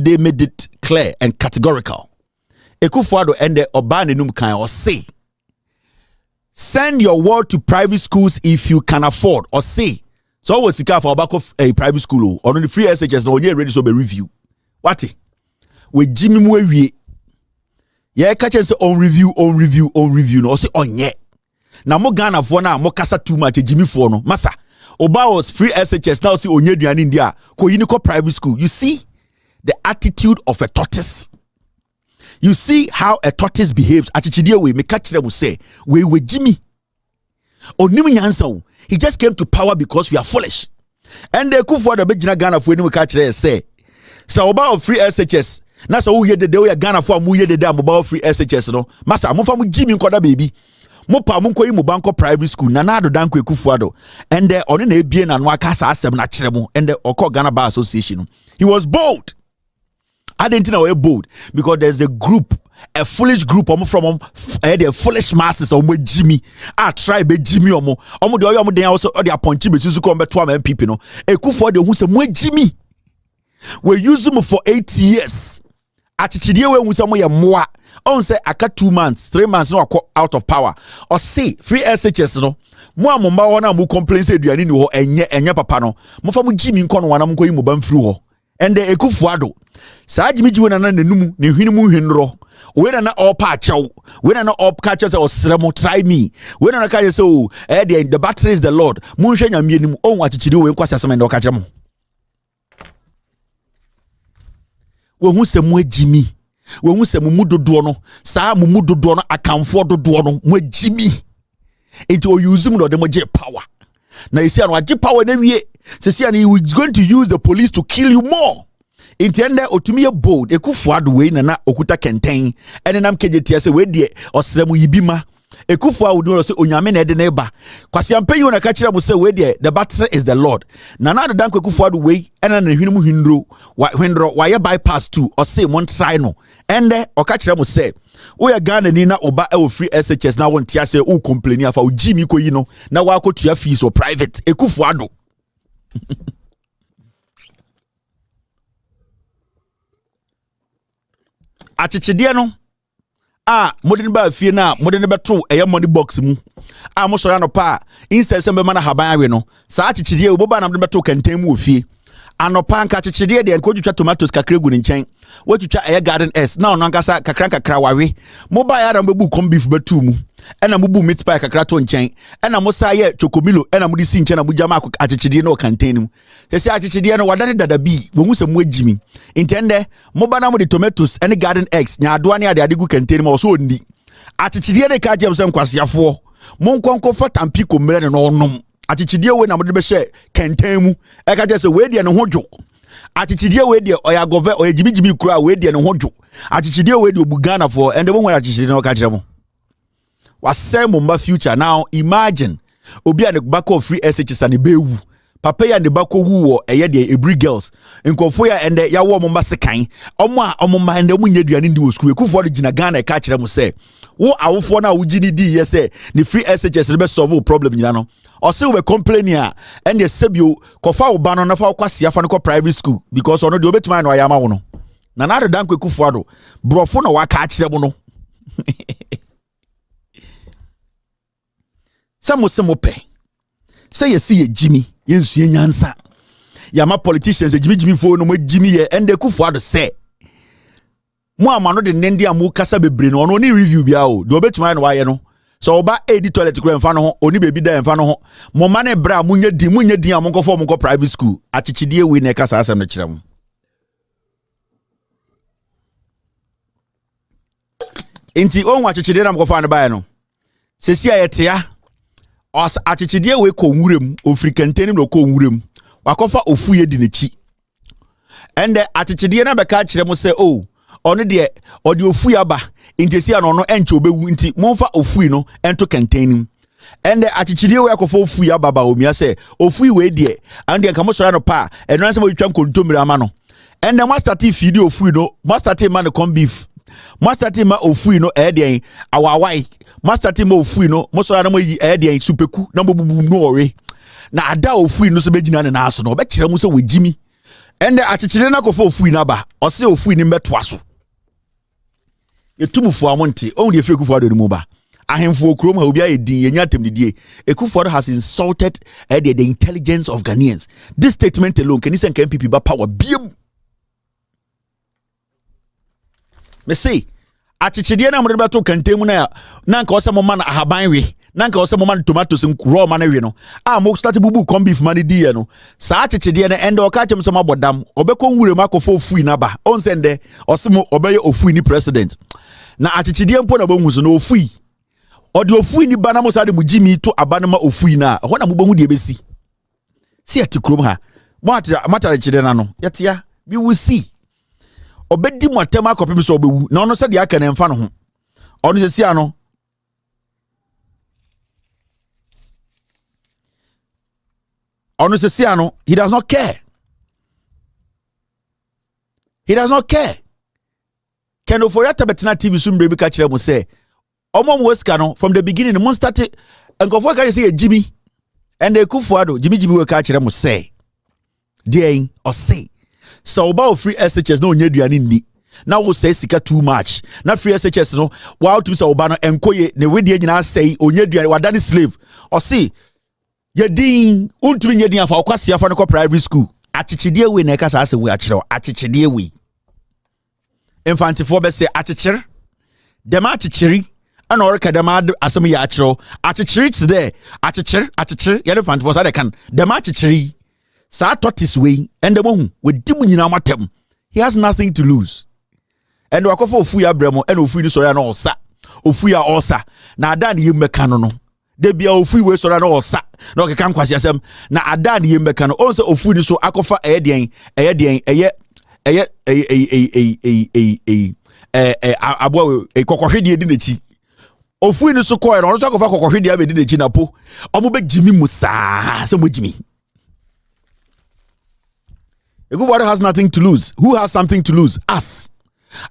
they made it clear and categorical. Akufo Addo and the Obanenum can or say, send your word to private schools if you can afford, or say, so what's the car for back of a private school or on the free SHS no year ready to be review. What with Jimmy Mwe? Yeah, catch and say on review, no say on yet. Now mo Ghana for now, mo kasa too much Jimmy for no. Massa, Oba was free SHS now see on year in India, ko unico private school. You see the attitude of a tortoise. You see how a tortoise behaves. Atichidie we catch them will say, we Jimmy. Onimi nyansa. He just came to power because we are foolish. And the Akufo Addo begina Ghana for any catch there say. So about free SHS. Na so who ye the day we Ghana for mu ye the day about free SHS no. Masa mo fa mu Jimmy nkoda baby. Mo pa mo nkoyi mo banko private school na na do danko Akufo Addo. And the oni na ebie na no aka sa asem na kire mo. And the Oko Ghana Bar Association. He was bold. I didn't know we're bold because there's a group, a foolish group from the foolish masses of Jimmy. I try be Jimmy omo de also the appointee be to come to am people no. Akufo Addo who say mo Jimmy. We use him for 8 years. Atichidie we who say mo ye moa. On say aka 2 months, 3 months no out of power. Or say free SHS no. Mo amomba wona mo complain say duani ni ho enye papa no. Mo fa mo Jimmy nko no wana mo koyi mo ban free ho. And the Akufo Addo saa Jimmy na nanumu ne hwinimu hwenro we na all pa chaw we na all catch us or sremo try me we na ka say oh the battery is the Lord munhwe nyame anim on wachichiri we kwasa asem ndo ka kyerem we hu se mo Jimmy we hu se mu dodo no saa mu dodo no akamfo dodo no mo Jimmy into o use mu do mo je power na you see an waje power na wie say he is going to use the police to kill you more. Intende otumi bold Akufo Addo we na okuta kenten ene nam kejetia se we de osremu yibima Akufo Addo say onyame na de na eba kwase ampanyi na ka kire mo say we de the battery is the Lord na na do danko Akufo Addo we ene na hwinu mu hwendro wa ye bypass too or say mon try no ende o ka kire mo say we ya Ghana ni na oba e free SHS na won tia say o complain afa o Jimmy ko yi no na wa akotua fees or private Akufo Addo achichidie no modern ba fie na modern beto eye money box mu mo soro anopa instead sembe mana haban awe no sa achichidie oboba na modern beto kenten mu ofie anopa nka achichidie de nko twitwa tomatoes kakra gu ni nchen watwitwa eye garden s na ono nkasa kakra wawe mo ba ya rambebu com beef betu mu ena mubu meat pie kakra to nchen ena mo sa ye chokomilo ena mo di si nchen na mo jama achichidie no kenten mu se achichidie no wadane dada bi wo hu se mo Jimmy intende mo ba na mo di tomatoes ene garden eggs nya adoa ne ade gu kenten mu so ndi achichidie ne ka jem se nkwasiafo mo nkonko fa tampi ko mre ne no onom achichidie we na mo de be hye kenten mu e ka je se we de ne ho dwo achichidie we de oya gove oya Jimmy kura we de ne ho dwo achichidie we de obugana for ende mo nwara achichidie no ka kire mo wasem mba future now imagine obi an bako free SHS and bewu papa ya ne bako wu wo eye de every girls nkofo ya ende ya wo mba sekan omma ende mu nyaduane ndi wo school Akufo Addo gina Ghana ka kire mo se wo awofo na wo gini di ye se ni free SHS be solve problem nyina no o se we complain a ende sebio kofa wo ba no na fa kwase afa no ko private school because ono de obetima no ayama wo no na na danko Akufo Addo brofo no wa ka kire mo no Samo pe. Say you see Jimmy, yensu nyansa. Yama politicians Jimmy for no Jimmy ye and the Akufo Addo say. Mo amano de nendi amu kasa bebre no no ni review bia o. Do betima no wa ye no. So oba edi toilet kura mfa no ho, oni baby da mfa no ho. Mo mane bra munye din amonko for monko private school. Achichidie we na kasa asem no kire mo. Enti onwa achichidie na mko fa no bae no. Sesi ayetea os achichidie we ko nwurem ofrikanteni no ko nwurem wakofa ofuye di nechi ende achichidie na beka kire mo se oh ono de odi ofuye aba intesi ano no enche obewu nti monfa ofuye no ento kanteni ende achichidie we akofa ofuye aba ba omia se ofuye we de ande nka mo sora no pa eno anse mo twam kontomire ama no ende master t feed ofuye no master t man come beef master team ma ofui no den awawai master team ma ofui no mosora na moyi den supeku na mobubu no ore na ada ofui no so begina na aso no be kire mu se we Jimmy And the achichire na kofo ofu na ba o se ofu ni metoa so yetumfo amonte on de Akufo Addo ni mu ba ahemfo okrom ha obi ayedin yenya temdidie Akufo Addo has insulted the intelligence of Ghanaians. This statement alone can send MPP ba power biem me say achichide na mo de beto kantemu na nka osemo man ahaban we nanka osemo man tomatoes raw man we no mo start bubu corn beef man di no sa achichide na ende oka chem so mabodam obekọ nwure makofo ofui na ba on sende osemo obeye ofui ni president na achichide mpo na bonwu so na ofui ode ofui ni ba na mo sa de mu jimi to abana ma ofui na ho na mo bonwu de besi si atikrom ha mata achichide na no yetia we will see obedi mu atem akopem so obewu na ono se de aka na mfa no ho ono se sia no ono se sia no he does not care. He does not care. Keno for yata betina TV sumbre bi ka kire mo say omo mo weska no from the beginning mo start enkofo ka say Jimmy and Akufo Addo Jimmy we ka kire mo say dey or say so about free SHS no nya duane ni na wo say sika too much na free SHS no wa to say oba no enkoye ne we de nyina say onya duane wadane slave or say yedin untumi nya din afa okwase afa no ko private school achichide we na ka sa ase we akire achichide we infantifo be say achichire dem achichiri ana orika dem asem ya akire achichiri today achichire ye infantifo sa de kan dem achichiri sa tortoise we and dem hu we dim nyina matem he has nothing to lose and wakofo ofu ya bremo and ofu ni sori na osa ofu ya osa na ada na yemeka no de bia ofu we sori na osa na okeka nkwasi asem na ada na yemeka no onse ofu ni so akofa eyedien abo kokohwede edi nechi ofu ni so koe no so akofa kokohwede abedi nechi na po omo be jimi musa se mo jimi. Akufo Addo has nothing to lose. Who has something to lose? Us.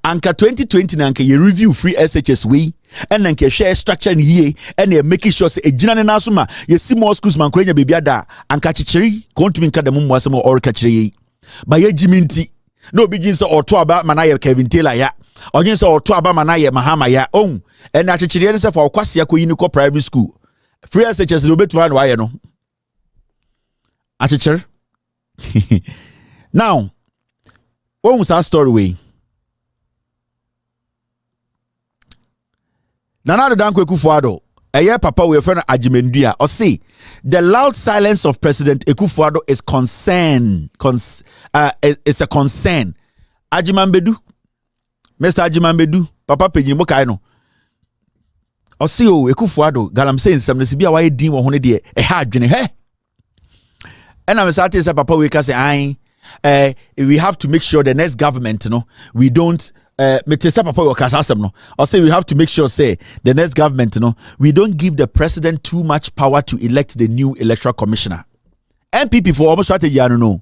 Anka 2020 na anka ye review free SHS we and anka share structure ni ye and ye making sure say ejina ne naso ma ye see more schools man kwenya bebia da anka chichiri kontumi nka dem mo asem or ka chire ye ba ye jiminti no begin say oto aba mana ye Kevin Taylor ya onyin say oto aba mana ye Mahama ya on and na chichiri ne say for kwase akoyi ni ko private school free SHS no betu an wa ye no achichiri. Now, what was our story way? Nana Danko Akufo Addo, a year papa we friend Ajimendia, or say the loud silence of President Akufo Addo is it's a concern. Ajimambedu, Mr. Ajimambedu, Papa Pejimo Kaino. Or see Akufo Addo, Galam saying some Sibia why deem or honey a hard journey, hey. And I'm starting to Papa we can say we have to make sure the next government, we don't I'll say we have to make sure say the next government, we don't give the president too much power to elect the new electoral commissioner. MPP for almost strategy, I don't know.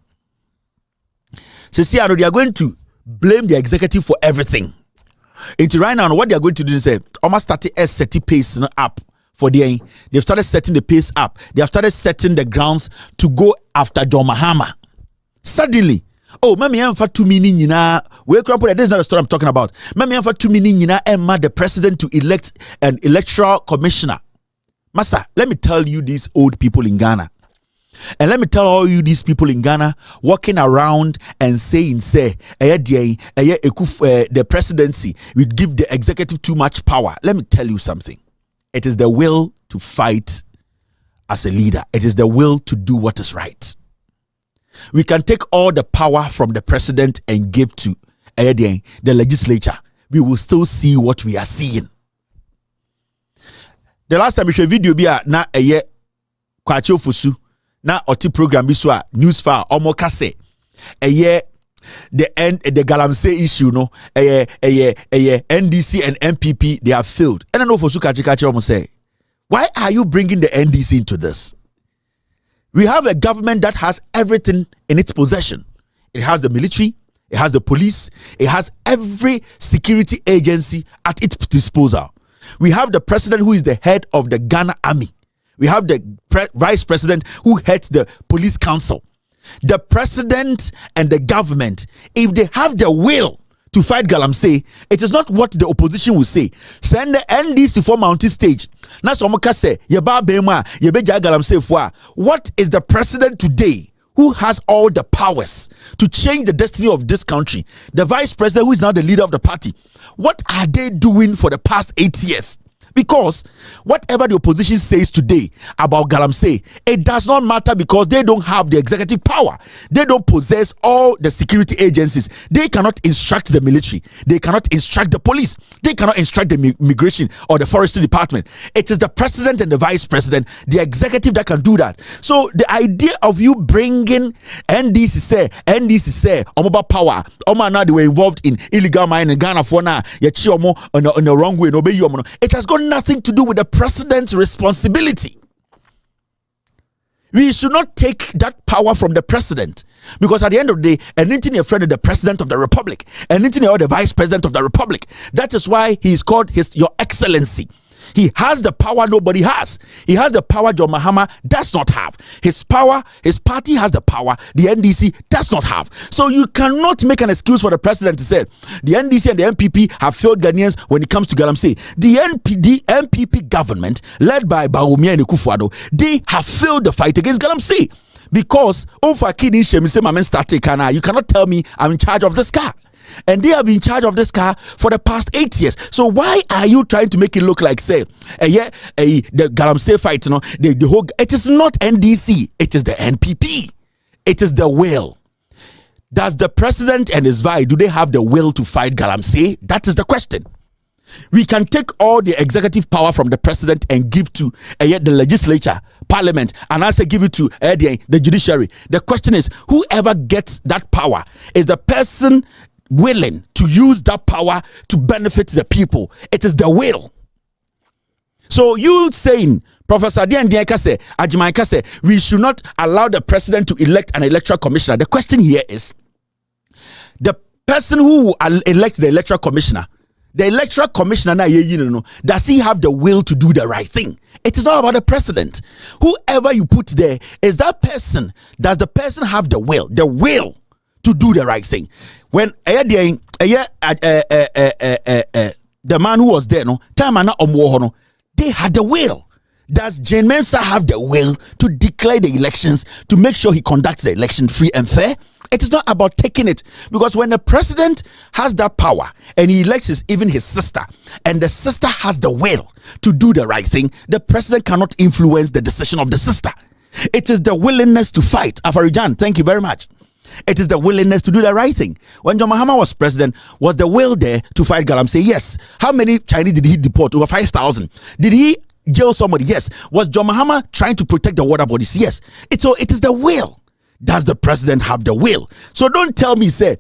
So see, they are going to blame the executive for everything. Into right now, what they are going to do is say almost started setting pace up. They've started setting the pace up. They have started setting the grounds to go after John Mahama. Suddenly, mami emfa 2 million nyina we crop that. This is not the story I'm talking about. Mami emfa 2 million nyina emma the president to elect an electoral commissioner. Masa, let me tell you these old people in Ghana. And let me tell all you these people in Ghana walking around and saying the presidency will give the executive too much power. Let me tell you something. It is the will to fight as a leader. It is the will to do what is right. We can take all the power from the president and give to the legislature. We will still see what we are seeing. The last time we showed video na kwacho fusu na oti program biswa news file omo kase the galamsey issue NDC and MPP they have failed. And I know fusu kachi omo say, why are you bringing the NDC into this? We have a government that has everything in its possession. It has the military, it has the police, it has every security agency at its disposal. We have the president who is the head of the Ghana Army. We have the vice president who heads the police council. The president and the government, if they have the will to fight galamsey, it is not what the opposition will say. Send the NDC for mountain stage. What is the president today who has all the powers to change the destiny of this country? The vice president, who is now the leader of the party, what are they doing for the past 8 years? Because whatever the opposition says today about galamsey, it does not matter, because they don't have the executive power. They don't possess all the security agencies. They cannot instruct the military. They cannot instruct the police. They cannot instruct the immigration or the forestry department. It is the president and the vice president, the executive, that can do that. So the idea of you bringing NDC say about power, now they were involved in illegal mining in Ghana for now, in the wrong way, it has got nothing to do with the president's responsibility. We should not take that power from the president, because at the end of the day, anything you're afraid of the president of the republic, anything you're the vice president of the republic. That is why he is called Your Excellency. He has the power nobody has. He has the power John Mahama does not have. His power, his party has the power the NDC does not have. So you cannot make an excuse for the president to say the NDC and the MPP have failed Ghanaians when it comes to galamsey. The MPP government, led by Bawumia and Akufo Addo, they have failed the fight against galamsey. Because you cannot tell me I'm in charge of this car. And they have been in charge of this car for the past 8 years. So why are you trying to make it look like, say, the galamsey fight, the whole, it is not NDC, it is the NPP. It is the will. Does the president and his vice, do they have the will to fight galamsey? That is the question. We can take all the executive power from the president and give to the legislature, parliament, and also give it to the judiciary. The question is, whoever gets that power, is the person willing to use that power to benefit the people? It is the will. So you saying, Professor Diandiaka say, Ajimaika say, we should not allow the president to elect an electoral commissioner. The question here is, the person who will elect the electoral commissioner, now, does he have the will to do the right thing? It is not about the president. Whoever you put there, is that person, does the person have the will to do the right thing? When the man who was there, they had the will. Does Jane Mensah have the will to declare the elections, to make sure he conducts the election free and fair? It is not about taking it, because when the president has that power and he elects even his sister, and the sister has the will to do the right thing, the president cannot influence the decision of the sister. It is the willingness to fight. Afarijan, thank you very much. It is the willingness to do the right thing. When John Mahama was president, was the will there to fight galamsey? Yes. How many Chinese did he deport? Over 5,000. Did he jail somebody? Yes. Was John Mahama trying to protect the water bodies? Yes. So it is the will. Does the president have the will? So don't tell me, say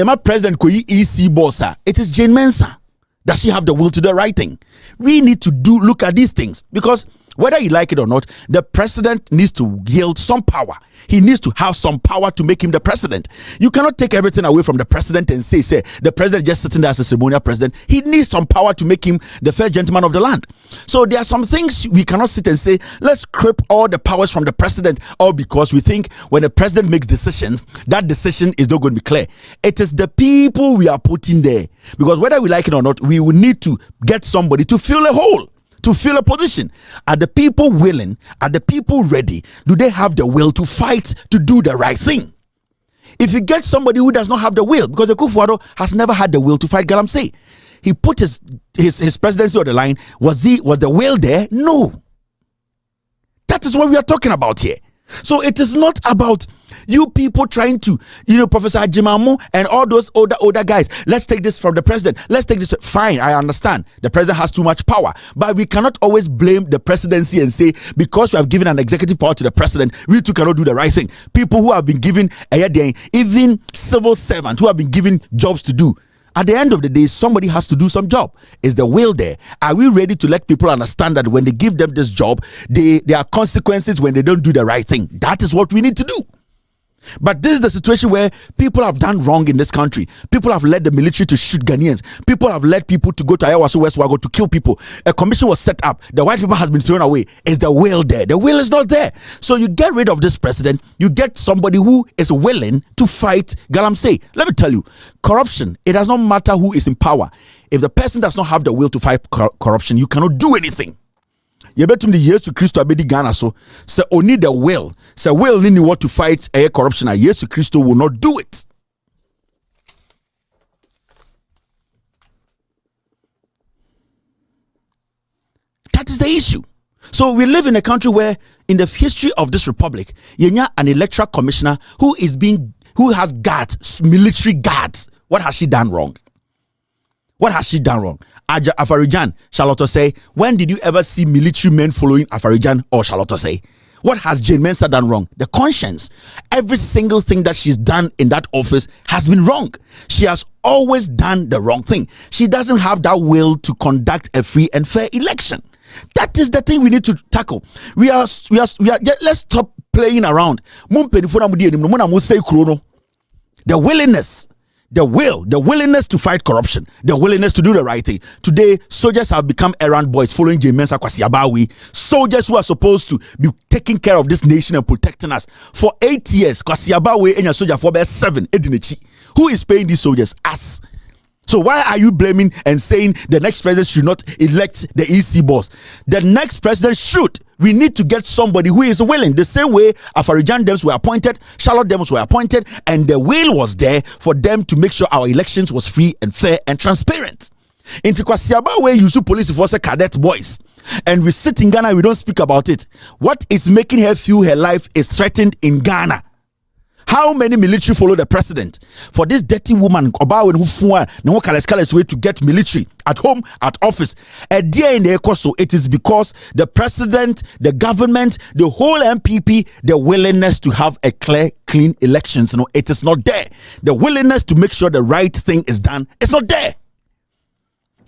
my president could EC bossa. It is Jane Mensah. Does she have the will to do the right thing? We need to look at these things, because whether you like it or not, the president needs to yield some power. He needs to have some power to make him the president. You cannot take everything away from the president and say the president just sitting there as a ceremonial president. He needs some power to make him the first gentleman of the land. So there are some things we cannot sit and say, let's scrape all the powers from the president, all because we think when the president makes decisions, that decision is not going to be clear. It is the people we are putting there. Because whether we like it or not, we will need to get somebody to fill a hole, to fill a position. Are the people willing? Are the people ready? Do they have the will to fight, to do the right thing? If you get somebody who does not have the will, because Akufo Addo has never had the will to fight galamsey, he put his presidency on the line. Was the will there? No. That is what we are talking about here. So it is not about you people trying to, Professor Ajimamo and all those older guys. Let's take this from the president. Let's take this. Fine, I understand. The president has too much power. But we cannot always blame the presidency and say, because we have given an executive power to the president, we too cannot do the right thing. People who have been given, even civil servants who have been given jobs to do. At the end of the day, somebody has to do some job. Is the will there? Are we ready to let people understand that when they give them this job, there are consequences when they don't do the right thing? That is what we need to do. But this is the situation where people have done wrong in this country. People have led the military to shoot Ghanaians. People have led people to go to Ayawaso West Wago to kill people. A commission was set up. The white paper has been thrown away. Is the will there? The will is not there. So you get rid of this president. You get somebody who is willing to fight Galamsey. Let me tell you, corruption, it does not matter who is in power. If the person does not have the will to fight corruption, you cannot do anything. You better the years to Christo abedi Ghana so only the will. Say will need what to fight corruption. And yes to Christo will not do it. That is the issue. So we live in a country where, in the history of this republic, Yenya an electoral commissioner who has guards, military guards. What has she done wrong? What has she done wrong? Afarijan, Charlotte say, when did you ever see military men following Afarijan or Charlotte say? What has Jane Mensah done wrong? The conscience. Every single thing that she's done in that office has been wrong. She has always done the wrong thing. She doesn't have that will to conduct a free and fair election. That is the thing we need to tackle. Let's stop playing around. The willingness. The willingness to fight corruption, the willingness to do the right thing. Today, soldiers have become errand boys following Jane Mensah Kwasi Abawi. Soldiers who are supposed to be taking care of this nation and protecting us. For 8 years, Kwasi Abawi and your soldier for about 7. Who is paying these soldiers? Us. So why are you blaming and saying the next president should not elect the EC boss? The next president should. We need to get somebody who is willing. The same way Afarijan Dems were appointed, Charlotte Dems were appointed, and the will was there for them to make sure our elections was free and fair and transparent. In Kwasiaba, where you see police force cadet boys, and we sit in Ghana, we don't speak about it. What is making her feel her life is threatened in Ghana? How many military follow the president? For this dirty woman, way to get military at home, at office. A day in the Ecoso, it is because the president, the government, the whole MPP, the willingness to have a clear, clean elections. No, it is not there. The willingness to make sure the right thing is done, it's not there.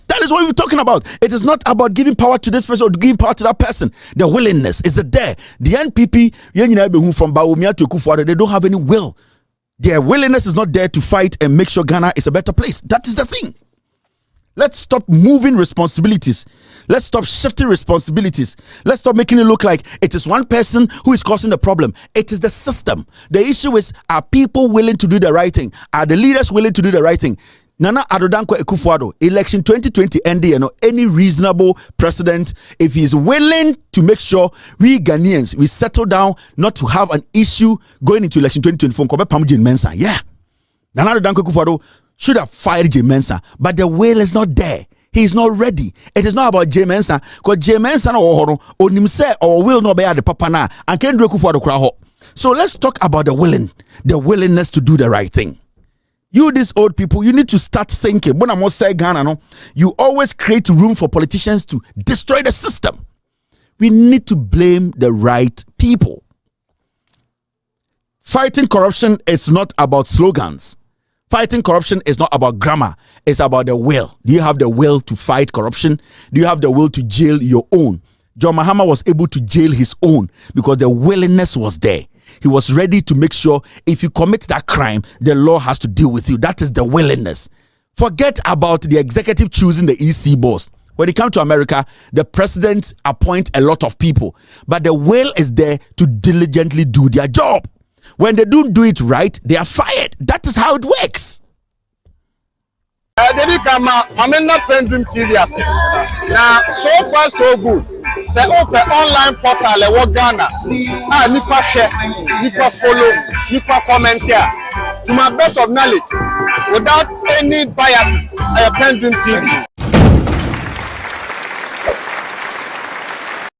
That is what we're talking about. It is not about giving power to this person or giving power to that person. The willingness is there. The NPP, from Bawumia to Akufo Addo, they don't have any will. Their willingness is not there to fight and make sure Ghana is a better place. That is the thing. Let's stop moving responsibilities. Let's stop shifting responsibilities. Let's stop making it look like it is one person who is causing the problem. It is the system. The issue is, are people willing to do the right thing? Are the leaders willing to do the right thing? Nana Addo Akufo Addo, election 2020 ND, any reasonable president, if he is willing to make sure we Ghanaians, we settle down not to have an issue going into election 2024, Jane Mensah. Yeah. Nana Addo Akufo Addo should have fired Jane Mensah, but the will is not there. He is not ready. It is not about Jane Mensah, because Jane Mensah or himself or will not be at the papa na and can't do Akufo Addo. So let's talk about the willingness to do the right thing. You, these old people, you need to start thinking. When I'm say Ghana, no, you always create room for politicians to destroy the system. We need to blame the right people. Fighting corruption is not about slogans. Fighting corruption is not about grammar. It's about the will. Do you have the will to fight corruption? Do you have the will to jail your own? John Mahama was able to jail his own because the willingness was there. He was ready to make sure if you commit that crime, the law has to deal with you. That is the willingness. Forget about the executive choosing the EC boss. When it comes to America, the president appoints a lot of people, but the will is there to diligently do their job. When they don't do it right, they are fired. That is how it works. I'm not pending TV. Now, so far so good. Say open online portal e wo Ghana. Nipa share, nipa follow, nipa comment here. To my best of knowledge, without any biases, I am pending TV.